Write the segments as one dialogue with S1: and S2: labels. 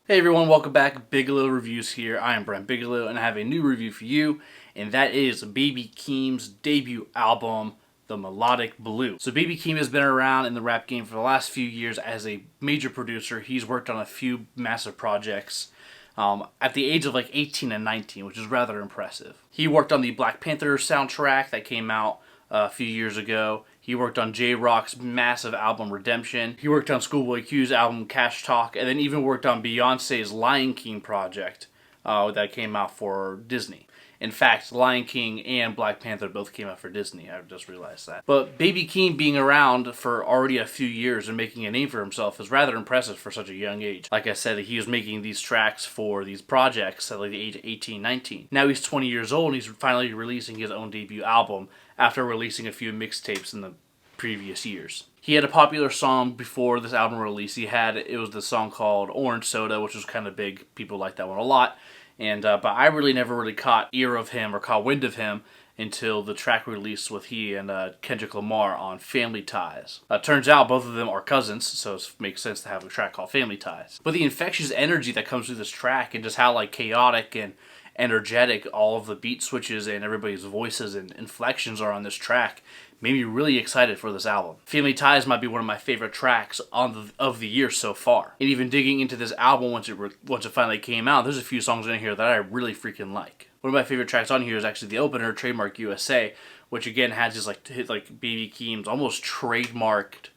S1: Hey everyone, welcome back. Bigelow Reviews here. I am Brent Bigelow and I have a new review for you, and that is Baby Keem's debut album, The Melodic Blue. So Baby Keem has been around in the rap game for the last few years as a major producer. He's worked on a few massive projects at the age of like 18 and 19, which is rather impressive. He worked on the Black Panther soundtrack that came out a few years ago. He worked on J-Rock's massive album Redemption. He worked on Schoolboy Q's album Cash Talk, and then even worked on Beyonce's Lion King project that came out for Disney. In fact, Lion King and Black Panther both came out for Disney. I just realized that. But Baby Keem being around for already a few years and making a name for himself is rather impressive for such a young age. Like I said, he was making these tracks for these projects at like the age of 18, 19. Now he's 20 years old and he's finally releasing his own debut album after releasing a few mixtapes in the previous years. He had a popular song before this album release. It was the song called Orange Soda, which was kind of big. People liked that one a lot. And but I never really caught ear of him or caught wind of him until the track released with he and Kendrick Lamar on Family Ties. Turns out both of them are cousins, so it makes sense to have a track called Family Ties. But the infectious energy that comes through this track and just how like chaotic and energetic all of the beat switches and everybody's voices and inflections are on this track made me really excited for this album. Family Ties might be one of my favorite tracks of the year so far. And even digging into this album once it finally came out, there's a few songs in here that I really freaking like. One of my favorite tracks on here is actually the opener, Trademark USA, which again has just like Baby Keem's almost trademarked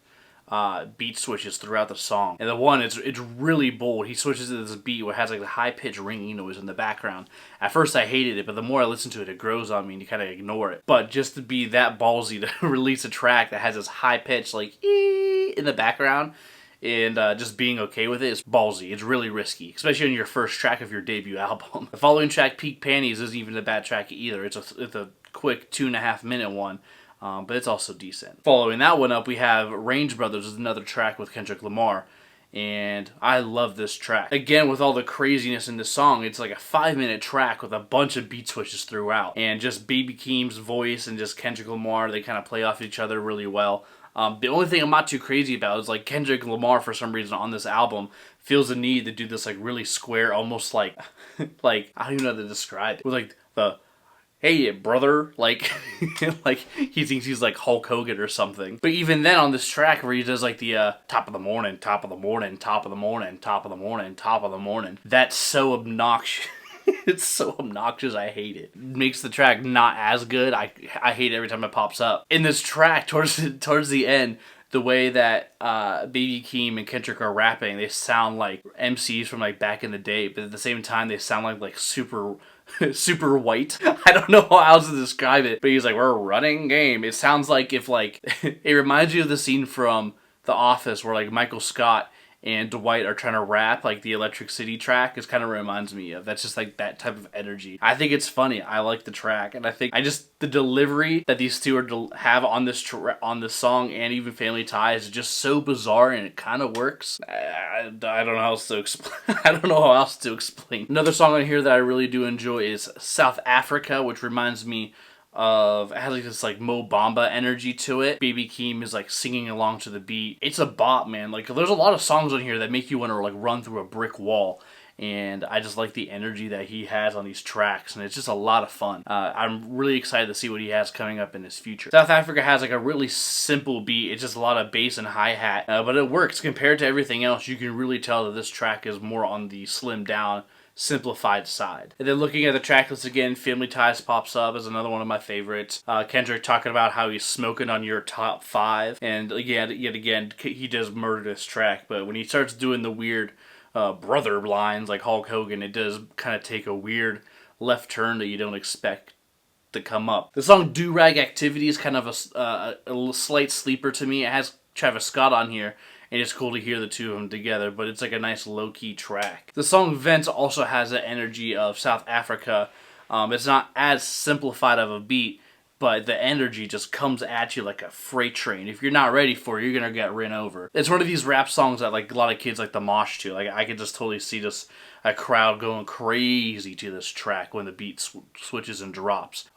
S1: beat switches throughout the song. And the one, it's really bold. He switches to this beat where it has like the high-pitched ringing noise in the background. At first I hated it, but the more I listen to it, it grows on me and you kind of ignore it. But just to be that ballsy to release a track that has this high-pitched like ee in the background and just being okay with it is ballsy. It's really risky, especially on your first track of your debut album. The following track, Peak Panties, isn't even a bad track either. It's a quick 2.5 minute one. But it's also decent. Following that one up, we have Range Brothers is another track with Kendrick Lamar. And I love this track. Again, with all the craziness in this song, it's like a 5-minute track with a bunch of beat switches throughout. And just Baby Keem's voice and just Kendrick Lamar, they kind of play off each other really well. The only thing I'm not too crazy about is like Kendrick Lamar, for some reason on this album, feels the need to do this like really square, almost like, like, I don't even know how to describe it. With like the, hey brother, like like he thinks he's like Hulk Hogan or something. But even then on this track where he does like the top of the morning, top of the morning, top of the morning, top of the morning, top of the morning, that's so obnoxious. It's so obnoxious, I hate it. It makes the track not as good. I hate it every time it pops up. In this track, towards the end, the way that Baby Keem and Kendrick are rapping, they sound like MCs from like back in the day, but at the same time they sound like super white. I don't know how else to describe it, but he's like, we're running game. It sounds like if like, it reminds you of the scene from The Office where like Michael Scott and Dwight are trying to rap, like the Electric City track. It kind of reminds me of. That's just like that type of energy. I think it's funny. I like the track, and I think the delivery that these two have on this song and even Family Ties is just so bizarre, and it kind of works. I don't know how else to explain. I don't know how else to explain. Another song on here that I really do enjoy is South Africa, which reminds me of, it has like this like Mo Bamba energy to it. Baby Keem is like singing along to the beat. It's a bop, man. Like there's a lot of songs on here that make you want to like run through a brick wall. And I just like the energy that he has on these tracks, and it's just a lot of fun. I'm really excited to see what he has coming up in his future. South Africa has like a really simple beat. It's just a lot of bass and hi-hat, but it works. Compared to everything else, you can really tell that this track is more on the slimmed down, simplified side. And then looking at the track list again, Family Ties pops up as another one of my favorites. Kendrick talking about how he's smoking on your top 5, and yet again he does murder this track. But when he starts doing the weird brother lines like Hulk Hogan, it does kind of take a weird left turn that you don't expect to come up. The song Do Rag Activity is kind of a slight sleeper to me. It has Travis Scott on here, and it's cool to hear the two of them together, but it's like a nice low-key track. The song Vents also has the energy of South Africa. It's not as simplified of a beat, but the energy just comes at you like a freight train. If you're not ready for it, you're gonna get ran over. It's one of these rap songs that like a lot of kids like to mosh to. Like I could just totally see just a crowd going crazy to this track when the beat switches and drops.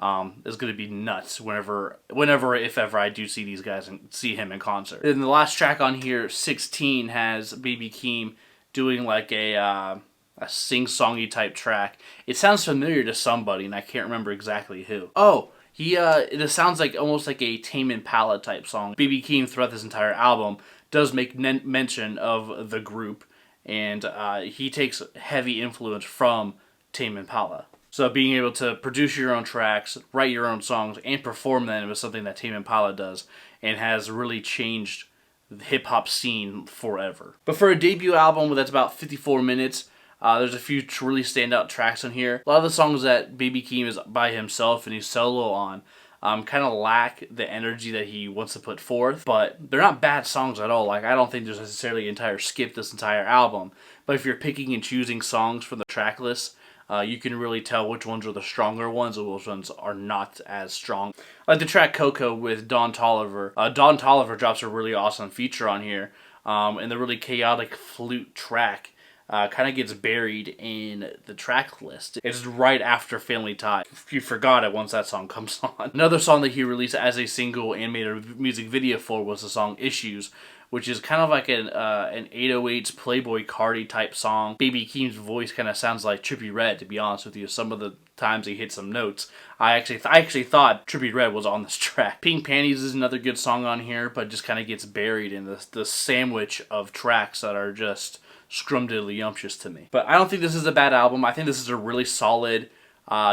S1: It's gonna be nuts whenever, if ever I do see these guys and see him in concert. And the last track on here, 16, has Baby Keem doing like a sing-songy type track. It sounds familiar to somebody, and I can't remember exactly who. Oh, it sounds like almost like a Tame Impala type song. BB Keem throughout this entire album does make mention of the group, and he takes heavy influence from Tame Impala. So being able to produce your own tracks, write your own songs, and perform them is something that Tame Impala does, and has really changed the hip-hop scene forever. But for a debut album that's about 54 minutes, there's a few really standout tracks on here. A lot of the songs that Baby Keem is by himself and he's solo on kind of lack the energy that he wants to put forth, but they're not bad songs at all. Like, I don't think there's necessarily an entire skip this entire album, but if you're picking and choosing songs from the track list, you can really tell which ones are the stronger ones and which ones are not as strong. Like the track Coco with Don Toliver. Don Toliver drops a really awesome feature on here, and the really chaotic flute track kind of gets buried in the track list. It's right after Family Tie. You forgot it once that song comes on. Another song that he released as a single and made a music video for was the song Issues, which is kind of like an 808s Playboy Cardi type song. Baby Keem's voice kind of sounds like Trippie Redd, to be honest with you. Some of the times he hit some notes. I actually thought Trippie Redd was on this track. Pink Panties is another good song on here, but just kind of gets buried in the sandwich of tracks that are just scrumdiddlyumptious to me. But I don't think this is a bad album. I think this is a really solid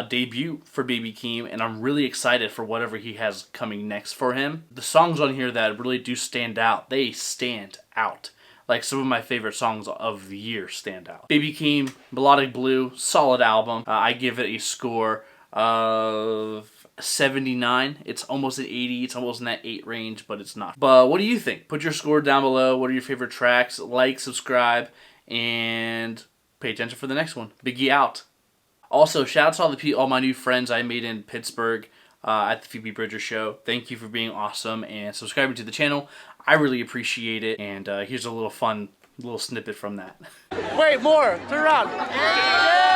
S1: debut for Baby Keem, and I'm really excited for whatever he has coming next for him. The songs on here that really do stand out, they stand out. Like some of my favorite songs of the year stand out. Baby Keem, Melodic Blue, solid album. I give it a score of 79. It's almost an 80. It's almost in that 8 range, but it's not. But what do you think? Put your score down below. What are your favorite tracks? Like, subscribe, and pay attention for the next one. Biggie out. Also, shout out to all my new friends I made in Pittsburgh at the Phoebe Bridger Show. Thank you for being awesome and subscribing to the channel. I really appreciate it. And here's a little fun little snippet from that.
S2: Wait, more. Turn around.